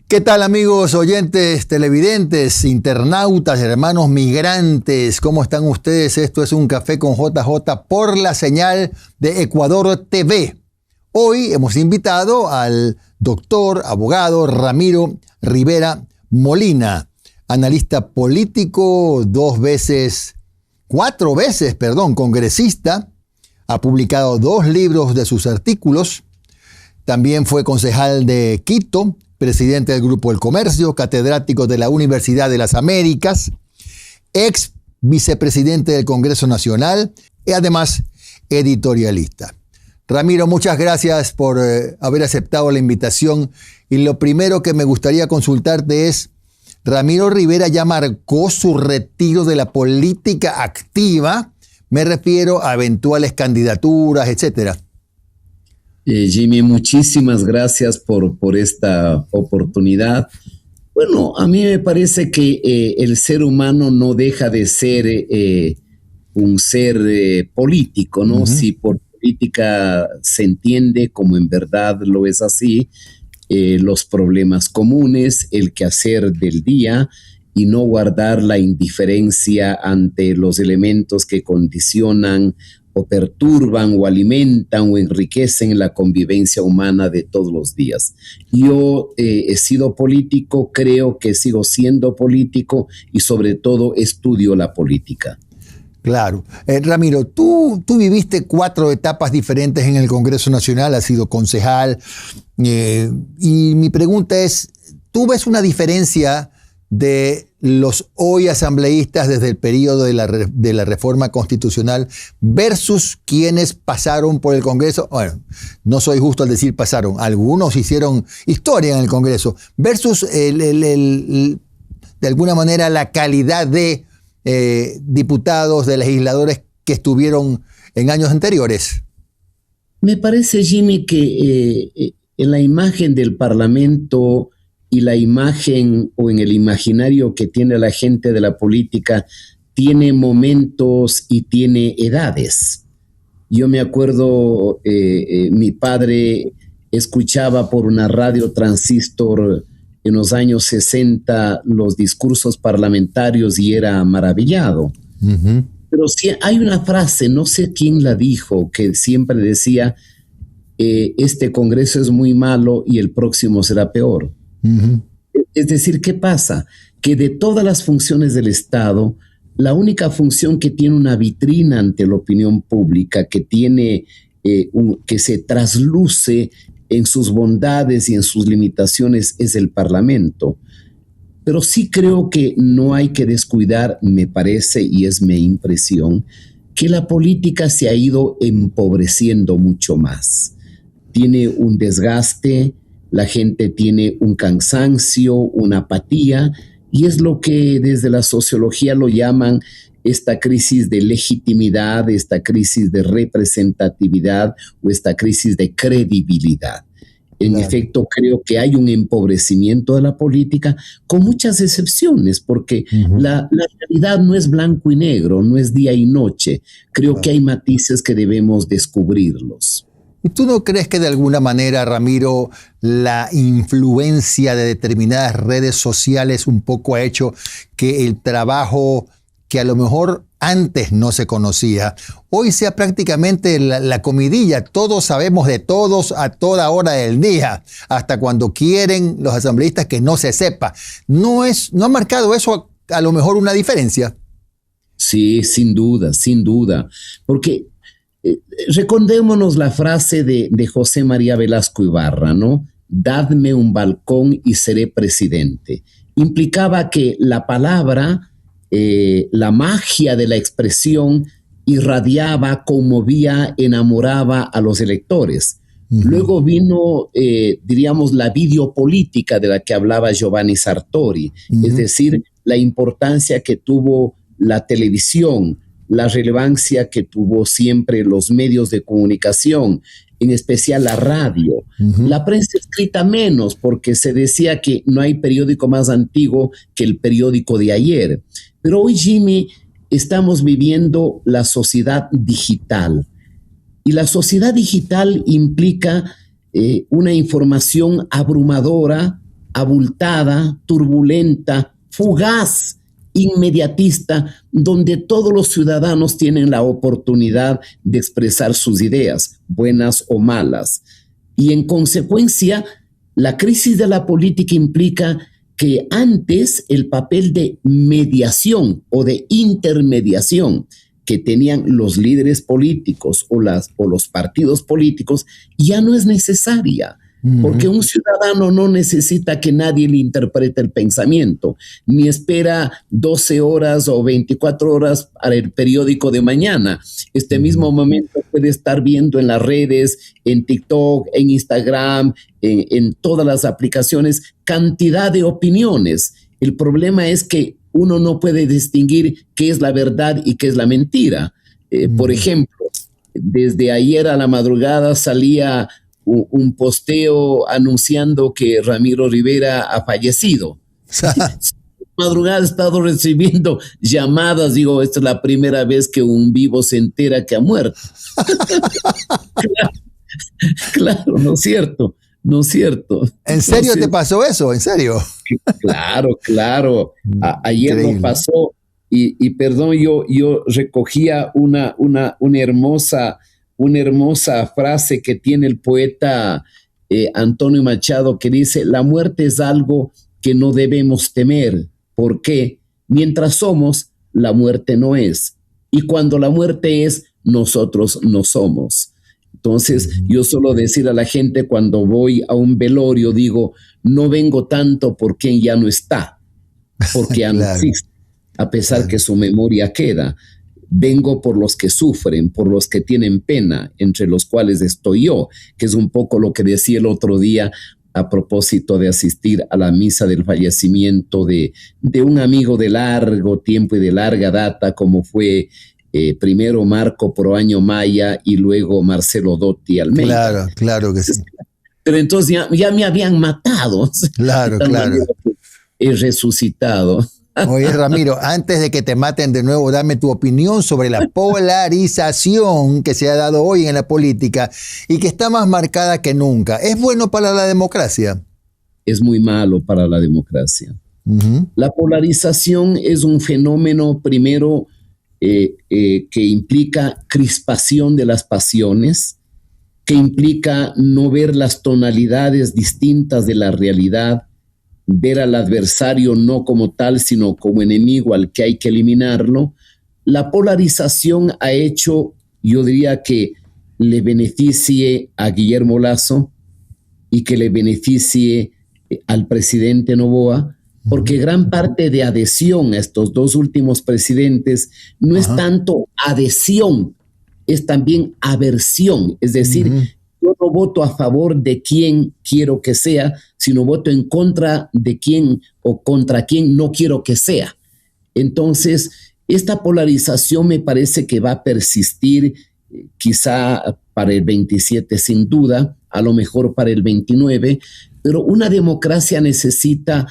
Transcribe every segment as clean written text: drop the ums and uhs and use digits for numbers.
¿Qué tal, amigos, oyentes, televidentes, internautas, hermanos migrantes? ¿Cómo están ustedes? Esto es Un Café con JJ por la señal de Ecuador TV. Hoy hemos invitado al doctor, abogado Ramiro Rivera Molina, analista político, cuatro veces, congresista. Ha publicado 2 libros de sus artículos. También fue concejal de Quito, presidente del Grupo El Comercio, catedrático de la Universidad de las Américas, ex vicepresidente del Congreso Nacional y además editorialista. Ramiro, muchas gracias por haber aceptado la invitación. Y lo primero que me gustaría consultarte es, Ramiro Rivera ya marcó su retiro de la política activa. Me refiero a eventuales candidaturas, etcétera. Jimmy, muchísimas gracias por esta oportunidad. Bueno, a mí me parece que el ser humano no deja de ser un ser político, ¿no? Uh-huh. Si por política se entiende como en verdad lo es así, los problemas comunes, el quehacer del día y no guardar la indiferencia ante los elementos que condicionan o perturban o alimentan o enriquecen la convivencia humana de todos los días. Yo he sido político, creo que sigo siendo político y sobre todo estudio la política. Claro. Ramiro, tú viviste 4 etapas diferentes en el Congreso Nacional, has sido concejal, y mi pregunta es, ¿tú ves una diferencia de los hoy asambleístas desde el periodo de la reforma constitucional versus quienes pasaron por el Congreso? Bueno, no soy justo al decir pasaron, algunos hicieron historia en el Congreso, versus de alguna manera la calidad de diputados, de legisladores que estuvieron en años anteriores. Me parece, Jimmy, que en la imagen del Parlamento y la imagen o en el imaginario que tiene la gente de la política tiene momentos y tiene edades. Yo me acuerdo, mi padre escuchaba por una radio transistor en los años 60 los discursos parlamentarios y era maravillado. Uh-huh. Pero sí, hay una frase, no sé quién la dijo, que siempre decía, este Congreso es muy malo y el próximo será peor. Uh-huh. Es decir, ¿qué pasa? Que de todas las funciones del Estado, la única función que tiene una vitrina ante la opinión pública, que tiene que se trasluce en sus bondades y en sus limitaciones, es el Parlamento. Pero sí creo que no hay que descuidar, me parece, y es mi impresión, que la política se ha ido empobreciendo mucho más. Tiene un desgaste, la gente tiene un cansancio, una apatía, y es lo que desde la sociología lo llaman esta crisis de legitimidad, esta crisis de representatividad o esta crisis de credibilidad. En efecto, creo que hay un empobrecimiento de la política con muchas excepciones, porque la realidad no es blanco y negro, no es día y noche. Creo que hay matices que debemos descubrirlos. ¿Y tú no crees que de alguna manera, Ramiro, la influencia de determinadas redes sociales un poco ha hecho que el trabajo que a lo mejor antes no se conocía, hoy sea prácticamente la comidilla? Todos sabemos de todos a toda hora del día, hasta cuando quieren los asambleístas que no se sepa. ¿No ha marcado eso a lo mejor una diferencia? Sí, sin duda, porque recordémonos la frase de José María Velasco Ibarra, ¿no? Dadme un balcón y seré presidente. Implicaba que la palabra, la magia de la expresión irradiaba, conmovía, enamoraba a los electores. Uh-huh. Luego vino, diríamos, la videopolítica de la que hablaba Giovanni Sartori, es decir, la importancia que tuvo la televisión, la relevancia que tuvo siempre los medios de comunicación, en especial la radio. Uh-huh. La prensa escrita menos, porque se decía que no hay periódico más antiguo que el periódico de ayer. Pero hoy, Jimmy, estamos viviendo la sociedad digital. Y la sociedad digital implica una información abrumadora, abultada, turbulenta, fugaz, inmediatista, donde todos los ciudadanos tienen la oportunidad de expresar sus ideas, buenas o malas. Y en consecuencia, la crisis de la política implica que antes el papel de mediación o de intermediación que tenían los líderes políticos o los partidos políticos ya no es necesaria. Porque un ciudadano no necesita que nadie le interprete el pensamiento, ni espera 12 horas o 24 horas para el periódico de mañana. Este mismo momento puede estar viendo en las redes, en TikTok, en Instagram, en todas las aplicaciones, cantidad de opiniones. El problema es que uno no puede distinguir qué es la verdad y qué es la mentira. Por ejemplo, desde ayer a la madrugada salía un posteo anunciando que Ramiro Rivera ha fallecido. Madrugada he estado recibiendo llamadas, digo, esta es la primera vez que un vivo se entera que ha muerto. Claro, ¿no es cierto? ¿No es cierto? ¿En serio te pasó eso? ¿En serio? Claro. Ayer no pasó y perdón, yo recogía una hermosa frase que tiene el poeta Antonio Machado, que dice: la muerte es algo que no debemos temer. ¿Por qué? Mientras somos, la muerte no es. Y cuando la muerte es, nosotros no somos. Entonces, yo suelo decir a la gente cuando voy a un velorio, digo, no vengo tanto por quien ya no está, porque ya no existe, a pesar que su memoria queda. Vengo por los que sufren, por los que tienen pena, entre los cuales estoy yo, que es un poco lo que decía el otro día a propósito de asistir a la misa del fallecimiento de un amigo de largo tiempo y de larga data, como fue primero Marco Proaño Maya y luego Marcelo Dotti Almeida. Claro que sí. Pero entonces ya me habían matado. Claro. He resucitado. Oye, Ramiro, antes de que te maten de nuevo, dame tu opinión sobre la polarización que se ha dado hoy en la política y que está más marcada que nunca. ¿Es bueno para la democracia? Es muy malo para la democracia. La polarización es un fenómeno, primero, que implica crispación de las pasiones, que implica no ver las tonalidades distintas de la realidad, ver al adversario no como tal, sino como enemigo al que hay que eliminarlo. La polarización ha hecho, yo diría, que le beneficie a Guillermo Lasso y que le beneficie al presidente Noboa, porque gran parte de adhesión a estos dos últimos presidentes no es tanto adhesión, es también aversión, es decir, yo no voto a favor de quien quiero que sea, sino voto en contra de quien o contra quien no quiero que sea. Entonces, esta polarización me parece que va a persistir quizá para el 27 sin duda, a lo mejor para el 29, pero una democracia necesita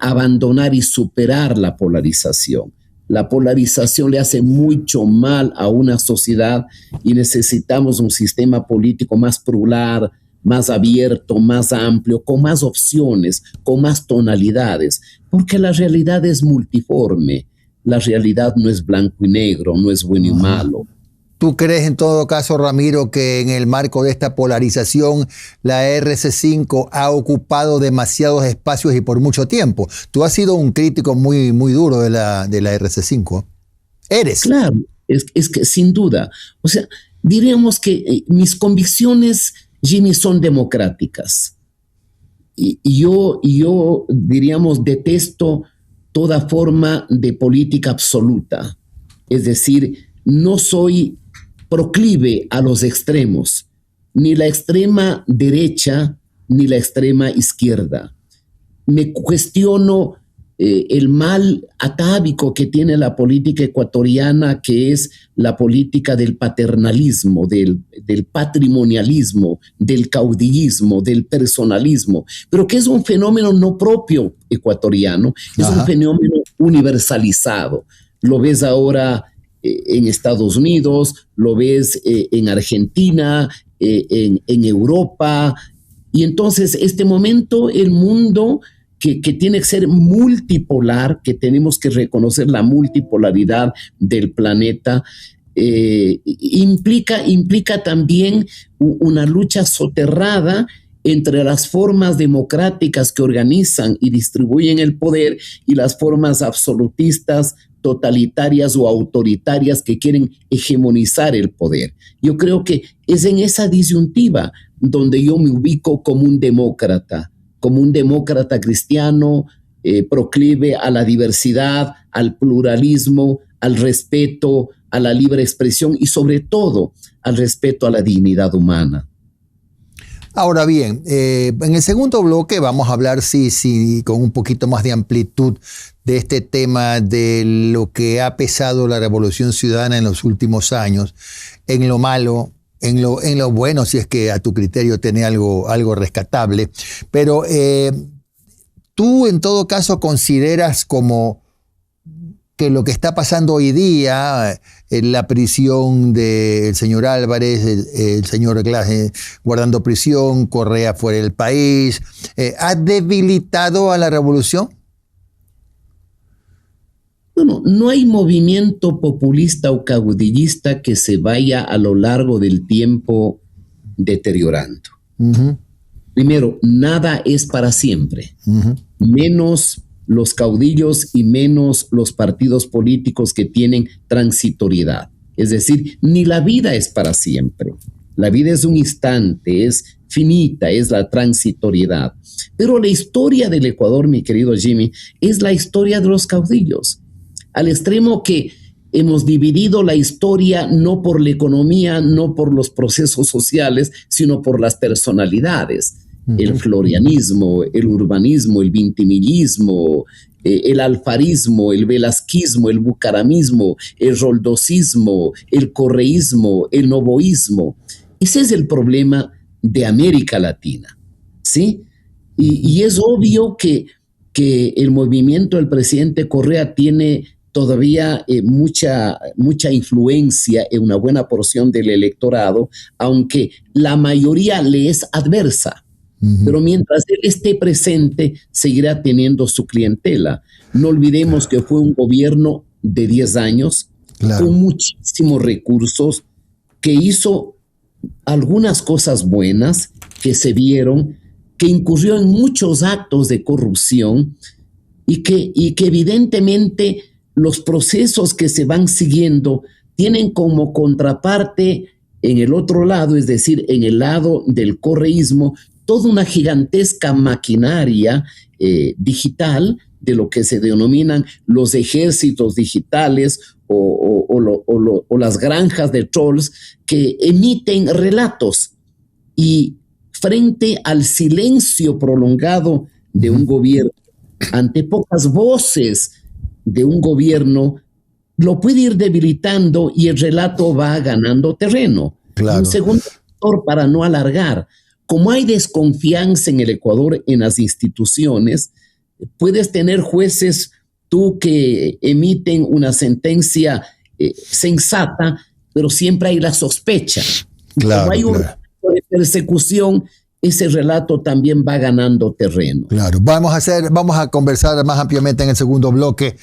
abandonar y superar la polarización. La polarización le hace mucho mal a una sociedad y necesitamos un sistema político más plural, más abierto, más amplio, con más opciones, con más tonalidades, porque la realidad es multiforme. La realidad no es blanco y negro, no es bueno y malo. ¿Tú crees en todo caso, Ramiro, que en el marco de esta polarización la RC5 ha ocupado demasiados espacios y por mucho tiempo? Tú has sido un crítico muy duro de la RC5. ¿Eres? Claro, es que sin duda. O sea, diríamos que mis convicciones, Jimmy, son democráticas. Y yo, diríamos, detesto toda forma de política absoluta. Es decir, no soy proclive a los extremos, ni la extrema derecha ni la extrema izquierda. Me cuestiono el mal atávico que tiene la política ecuatoriana, que es la política del paternalismo, del patrimonialismo, del caudillismo, del personalismo, pero que es un fenómeno no propio ecuatoriano, es un fenómeno universalizado. Lo ves ahora en Estados Unidos, lo ves en Argentina, en Europa, y entonces este momento el mundo que tiene que ser multipolar, que tenemos que reconocer la multipolaridad del planeta. Implica también una lucha soterrada entre las formas democráticas que organizan y distribuyen el poder y las formas absolutistas, totalitarias o autoritarias que quieren hegemonizar el poder. Yo creo que es en esa disyuntiva donde yo me ubico como un demócrata cristiano, proclive a la diversidad, al pluralismo, al respeto, a la libre expresión y sobre todo al respeto a la dignidad humana. Ahora bien, en el segundo bloque vamos a hablar, sí, con un poquito más de amplitud de este tema de lo que ha pesado la Revolución Ciudadana en los últimos años, en lo malo, en lo bueno, si es que a tu criterio tiene algo rescatable. Pero tú en todo caso consideras como que lo que está pasando hoy día, la prisión del señor Álvarez, el señor Glass guardando prisión, Correa fuera del país, ¿ha debilitado a la revolución? Bueno, no hay movimiento populista o caudillista que se vaya a lo largo del tiempo deteriorando. Uh-huh. Primero, nada es para siempre, menos los caudillos y menos los partidos políticos que tienen transitoriedad. Es decir, ni la vida es para siempre. La vida es un instante, es finita, es la transitoriedad. Pero la historia del Ecuador, mi querido Jimmy, es la historia de los caudillos. Al extremo que hemos dividido la historia no por la economía, no por los procesos sociales, sino por las personalidades. El florianismo, el urbanismo, el vintimillismo, el alfarismo, el velasquismo, el bucaramismo, el roldosismo, el correísmo, el novoísmo. Ese es el problema de América Latina, ¿sí? Y es obvio que el movimiento del presidente Correa tiene todavía mucha influencia en una buena porción del electorado, aunque la mayoría le es adversa. Pero mientras él esté presente, seguirá teniendo su clientela. No olvidemos que fue un gobierno de 10 años, claro, con muchísimos recursos, que hizo algunas cosas buenas que se vieron, que incurrió en muchos actos de corrupción y que evidentemente los procesos que se van siguiendo tienen como contraparte en el otro lado, es decir, en el lado del correísmo, toda una gigantesca maquinaria digital de lo que se denominan los ejércitos digitales o las granjas de trolls que emiten relatos y frente al silencio prolongado de un gobierno, ante pocas voces de un gobierno, lo puede ir debilitando y el relato va ganando terreno. Claro. Un segundo factor para no alargar. Como hay desconfianza en el Ecuador en las instituciones, puedes tener jueces tú que emiten una sentencia sensata, pero siempre hay la sospecha. Claro, como hay un relato de persecución, ese relato también va ganando terreno. Claro, vamos a conversar más ampliamente en el segundo bloque.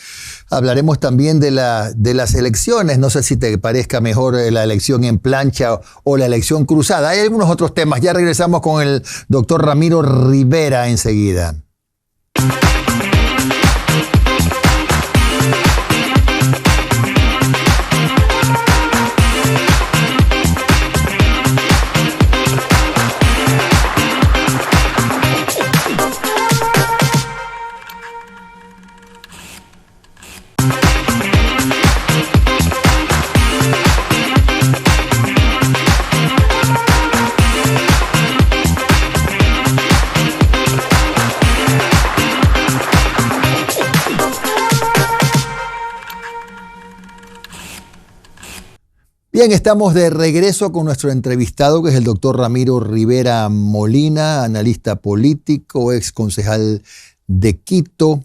Hablaremos también de las elecciones. No sé si te parezca mejor la elección en plancha o la elección cruzada. Hay algunos otros temas. Ya regresamos con el doctor Ramiro Rivera enseguida. Bien, estamos de regreso con nuestro entrevistado, que es el doctor Ramiro Rivera Molina, analista político, ex concejal de Quito,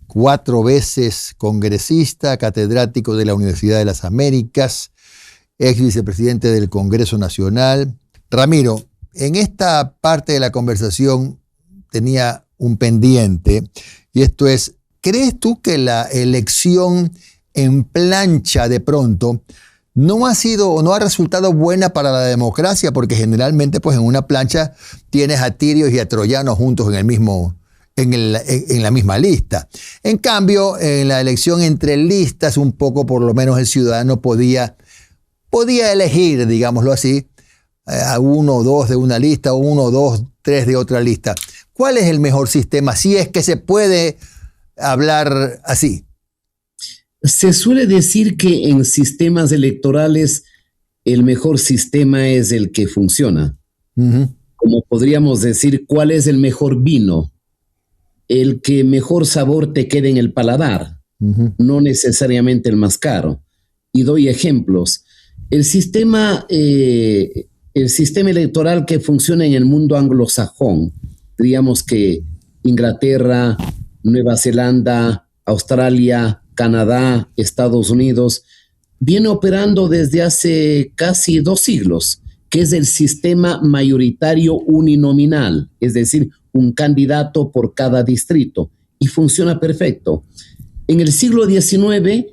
4 veces congresista, catedrático de la Universidad de las Américas, ex vicepresidente del Congreso Nacional. Ramiro, en esta parte de la conversación tenía un pendiente, y esto es, ¿crees tú que la elección en plancha de pronto no ha sido o no ha resultado buena para la democracia? Porque generalmente pues en una plancha tienes a tirios y a troyanos juntos en la misma lista. En cambio, en la elección entre listas, un poco por lo menos el ciudadano podía elegir, digámoslo así, a 1 o 2 de una lista, o 1, 2, 3 de otra lista. ¿Cuál es el mejor sistema? Si es que se puede hablar así. Se suele decir que en sistemas electorales el mejor sistema es el que funciona. Como podríamos decir, ¿cuál es el mejor vino? El que mejor sabor te quede en el paladar, no necesariamente el más caro. Y doy ejemplos. El sistema electoral que funciona en el mundo anglosajón, diríamos que Inglaterra, Nueva Zelanda, Australia, Canadá, Estados Unidos, viene operando desde hace casi 2 siglos, que es el sistema mayoritario uninominal, es decir, un candidato por cada distrito, y funciona perfecto. En el siglo XIX,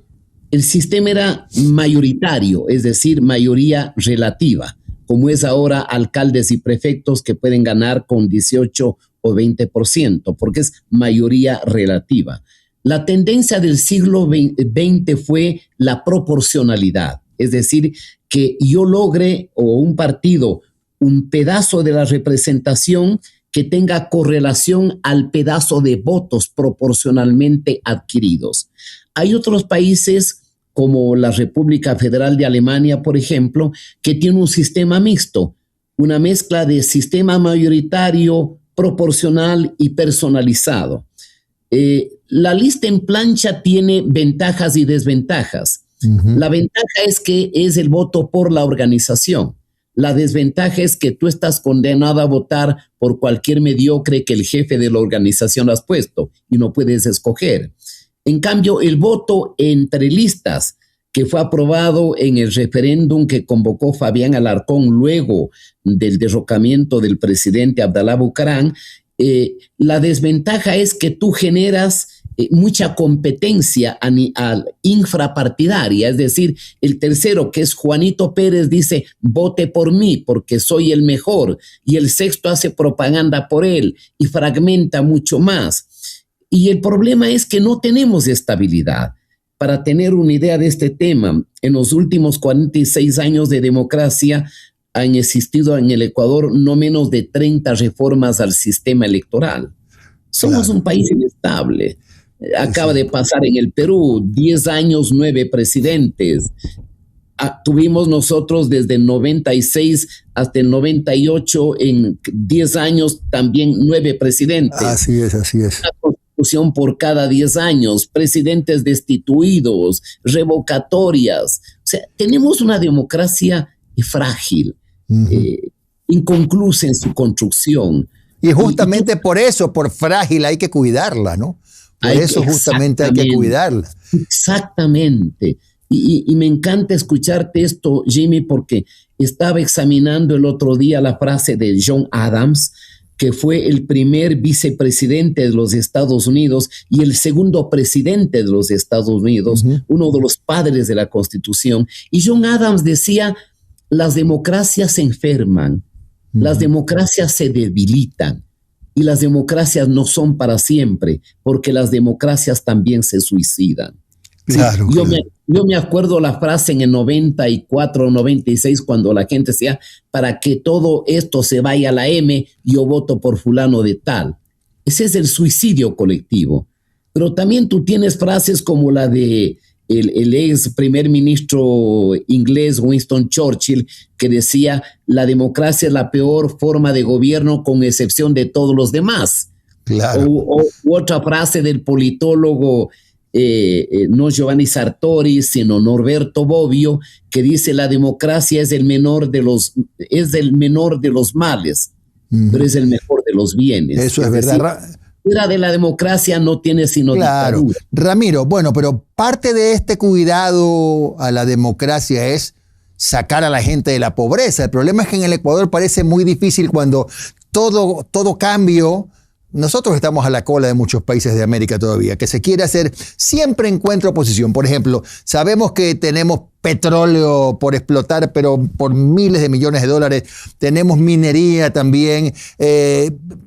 el sistema era mayoritario, es decir, mayoría relativa, como es ahora alcaldes y prefectos que pueden ganar con 18 o 20%, porque es mayoría relativa. La tendencia del siglo XX fue la proporcionalidad, es decir, que yo logre, o un partido, un pedazo de la representación que tenga correlación al pedazo de votos proporcionalmente adquiridos. Hay otros países como la República Federal de Alemania, por ejemplo, que tiene un sistema mixto, una mezcla de sistema mayoritario, proporcional y personalizado. La lista en plancha tiene ventajas y desventajas. La ventaja es que es el voto por la organización. La desventaja es que tú estás condenado a votar por cualquier mediocre que el jefe de la organización has puesto y no puedes escoger. En cambio, el voto entre listas, que fue aprobado en el referéndum que convocó Fabián Alarcón luego del derrocamiento del presidente Abdalá Bucaram, la desventaja es que tú generas mucha competencia infrapartidaria, es decir, el tercero, que es Juanito Pérez, dice, vote por mí porque soy el mejor, y el sexto hace propaganda por él y fragmenta mucho más. Y el problema es que no tenemos estabilidad. Para tener una idea de este tema, en los últimos 46 años de democracia han existido en el Ecuador no menos de 30 reformas al sistema electoral. Somos un país inestable. Acaba de pasar en el Perú, 10 años, 9 presidentes. Tuvimos nosotros desde el 96 hasta el 98, en 10 años también 9 presidentes. Así es, así es. Una constitución por cada 10 años, presidentes destituidos, revocatorias. O sea, tenemos una democracia frágil, inconclusa en su construcción. Y justamente por eso, por frágil, hay que cuidarla, ¿no? Por eso justamente hay que cuidarla. Exactamente. Y me encanta escucharte esto, Jimmy, porque estaba examinando el otro día la frase de John Adams, que fue el primer vicepresidente de los Estados Unidos y el segundo presidente de los Estados Unidos, uno de los padres de la Constitución. Y John Adams decía, las democracias se enferman, las democracias se debilitan. Y las democracias no son para siempre, porque las democracias también se suicidan. Claro, sí, yo me acuerdo la frase en el 94 o 96, cuando la gente decía, para que todo esto se vaya a la M, yo voto por fulano de tal. Ese es el suicidio colectivo. Pero también tú tienes frases como la de el ex primer ministro inglés Winston Churchill, que decía, la democracia es la peor forma de gobierno con excepción de todos los demás. Claro. O otra frase del politólogo, no Giovanni Sartori, sino Norberto Bobbio, que dice, la democracia es el menor de los males, pero es el mejor de los bienes. Eso es verdad. Fuera de la democracia no tiene sino dictadura. Ramiro, bueno, pero parte de este cuidado a la democracia es sacar a la gente de la pobreza. El problema es que en el Ecuador parece muy difícil cuando todo cambio nosotros estamos a la cola de muchos países de América todavía, que se quiere hacer, siempre encuentra oposición. Por ejemplo, sabemos que tenemos petróleo por explotar, pero por miles de millones de dólares. Tenemos minería también.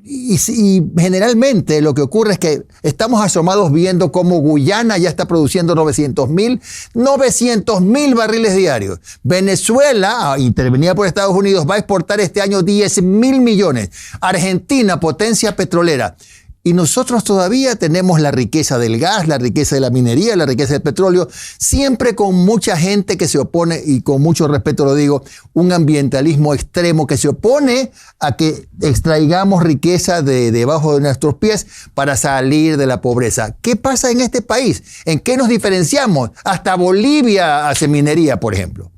Y generalmente lo que ocurre es que estamos asomados viendo cómo Guyana ya está produciendo 900,000 barriles diarios. Venezuela, intervenida por Estados Unidos, va a exportar este año 10,000 millones. Argentina, potencia petrolera. Y nosotros todavía tenemos la riqueza del gas, la riqueza de la minería, la riqueza del petróleo, siempre con mucha gente que se opone, y con mucho respeto lo digo, un ambientalismo extremo que se opone a que extraigamos riqueza de debajo de nuestros pies para salir de la pobreza. ¿Qué pasa en este país? ¿En qué nos diferenciamos? Hasta Bolivia hace minería, por ejemplo.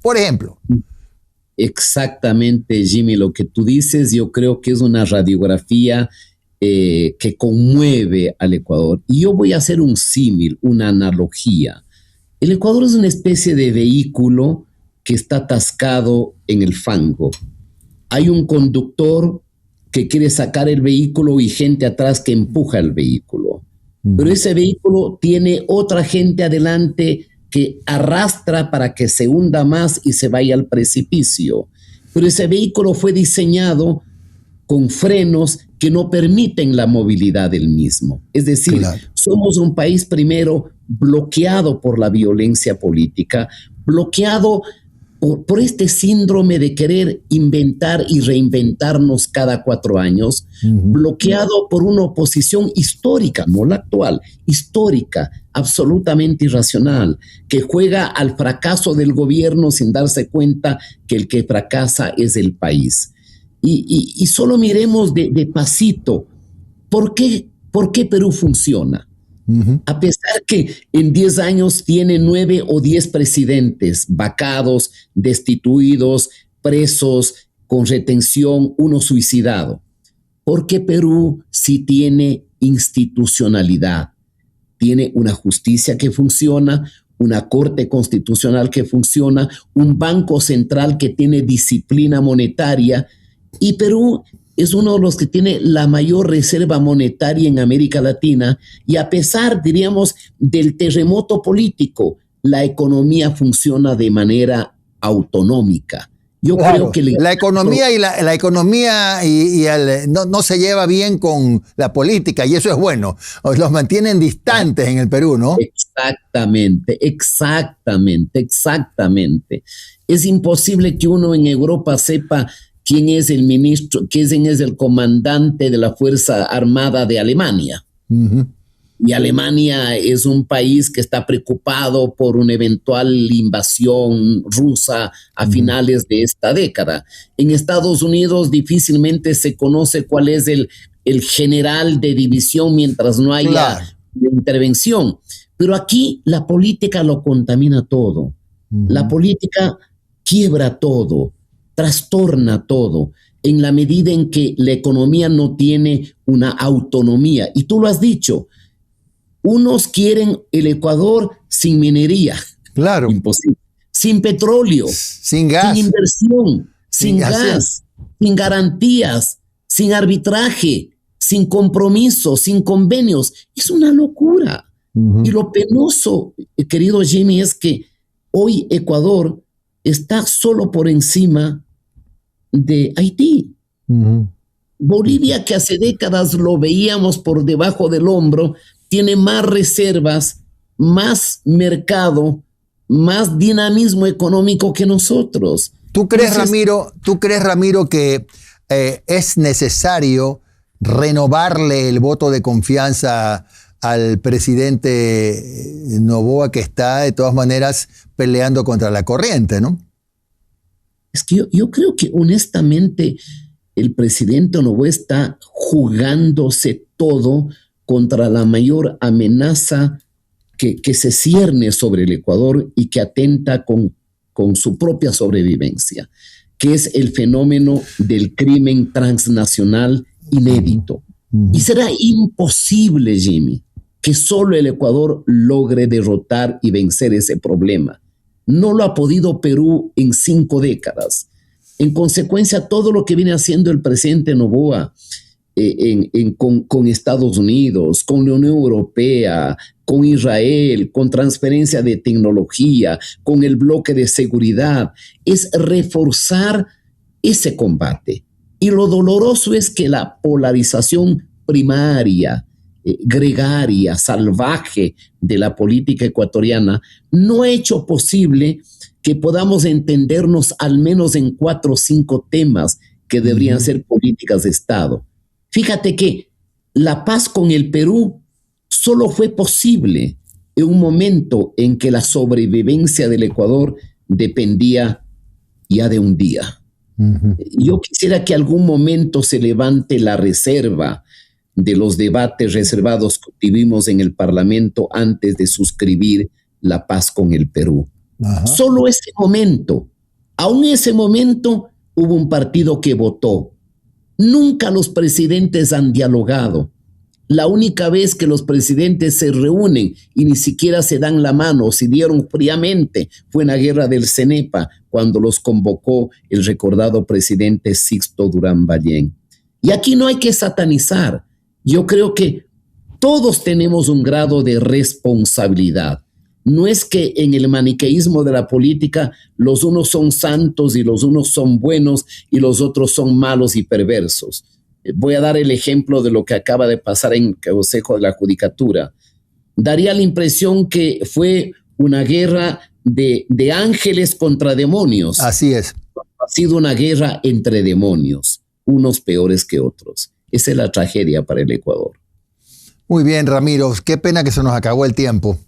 Exactamente, Jimmy, lo que tú dices, yo creo que es una radiografía que conmueve al Ecuador. Y yo voy a hacer un símil, una analogía. El Ecuador es una especie de vehículo que está atascado en el fango. Hay un conductor que quiere sacar el vehículo y gente atrás que empuja el vehículo. Pero ese vehículo tiene otra gente adelante que arrastra para que se hunda más y se vaya al precipicio. Pero ese vehículo fue diseñado con frenos que no permiten la movilidad del mismo. Es decir, somos un país primero bloqueado por la violencia política, bloqueado por este síndrome de querer inventar y reinventarnos cada 4 años, bloqueado por una oposición histórica, no la actual, histórica, absolutamente irracional, que juega al fracaso del gobierno sin darse cuenta que el que fracasa es el país. Y solo miremos de pasito, ¿por qué Perú funciona? A pesar que en 10 años tiene 9 o 10 presidentes vacados, destituidos, presos, con retención, uno suicidado. Porque Perú sí tiene institucionalidad, tiene una justicia que funciona, una corte constitucional que funciona, un banco central que tiene disciplina monetaria. Y Perú es uno de los que tiene la mayor reserva monetaria en América Latina, y a pesar, diríamos, del terremoto político, la economía funciona de manera autonómica. Yo creo que la economía no se lleva bien con la política, y eso es bueno. Los mantienen distantes en el Perú, ¿no? Exactamente. Es imposible que uno en Europa sepa quién es el ministro, quién es el comandante de la Fuerza Armada de Alemania. Y Alemania es un país que está preocupado por una eventual invasión rusa a finales de esta década. En Estados Unidos difícilmente se conoce cuál es el general de división mientras no haya intervención. Pero aquí la política lo contamina todo. La política quiebra todo, trastorna todo, en la medida en que la economía no tiene una autonomía. Y tú lo has dicho, unos quieren el Ecuador sin minería. Claro. Imposible. Sin petróleo. Sin gas. Sin inversión. Sin gas. Sin garantías. Sin arbitraje. Sin compromisos. Sin convenios. Es una locura. Y lo penoso, querido Jimmy, es que hoy Ecuador está solo por encima de Haití. Bolivia, que hace décadas lo veíamos por debajo del hombro, tiene más reservas, más mercado, más dinamismo económico que nosotros. ¿Tú crees, Ramiro, que es necesario renovarle el voto de confianza al presidente Noboa, que está de todas maneras peleando contra la corriente, ¿no? Es que yo creo que honestamente el presidente Noboa está jugándose todo contra la mayor amenaza que se cierne sobre el Ecuador y que atenta con su propia sobrevivencia, que es el fenómeno del crimen transnacional inédito. Y será imposible, Jimmy, que solo el Ecuador logre derrotar y vencer ese problema. No lo ha podido Perú en 5 décadas. En consecuencia, todo lo que viene haciendo el presidente Noboa con Estados Unidos, con la Unión Europea, con Israel, con transferencia de tecnología, con el bloque de seguridad, es reforzar ese combate. Y lo doloroso es que la polarización primaria, gregaria, salvaje de la política ecuatoriana no ha hecho posible que podamos entendernos al menos en 4 o 5 temas que deberían ser políticas de Estado. Fíjate que la paz con el Perú solo fue posible en un momento en que la sobrevivencia del Ecuador dependía ya de un día. Yo quisiera que algún momento se levante la reserva de los debates reservados que vivimos en el Parlamento antes de suscribir la paz con el Perú. Solo ese momento, aún ese momento hubo un partido que votó. Nunca los presidentes han dialogado. La única vez que los presidentes se reúnen y ni siquiera se dan la mano, se dieron fríamente, fue en la guerra del Cenepa, cuando los convocó el recordado presidente Sixto Durán Ballén. Y aquí no hay que satanizar. Yo creo que todos tenemos un grado de responsabilidad. No es que en el maniqueísmo de la política los unos son santos y los unos son buenos y los otros son malos y perversos. Voy a dar el ejemplo de lo que acaba de pasar en el Consejo de la Judicatura. Daría la impresión que fue una guerra de ángeles contra demonios. Así es. Ha sido una guerra entre demonios, unos peores que otros. Esa es la tragedia para el Ecuador. Muy bien, Ramiro. Qué pena que se nos acabó el tiempo.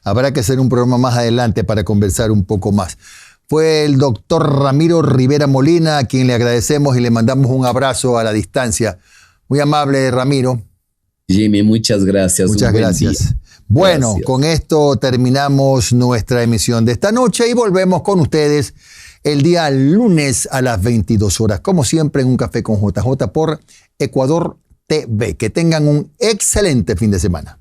Habrá que hacer un programa más adelante para conversar un poco más. Fue el doctor Ramiro Rivera Molina, a quien le agradecemos y le mandamos un abrazo a la distancia. Muy amable, Ramiro. Jimmy, muchas gracias. Muchas gracias. Bueno, gracias. Con esto terminamos nuestra emisión de esta noche y volvemos con ustedes el día lunes a las 22 horas, como siempre en Un Café con JJ por Ecuador TV. Que tengan un excelente fin de semana.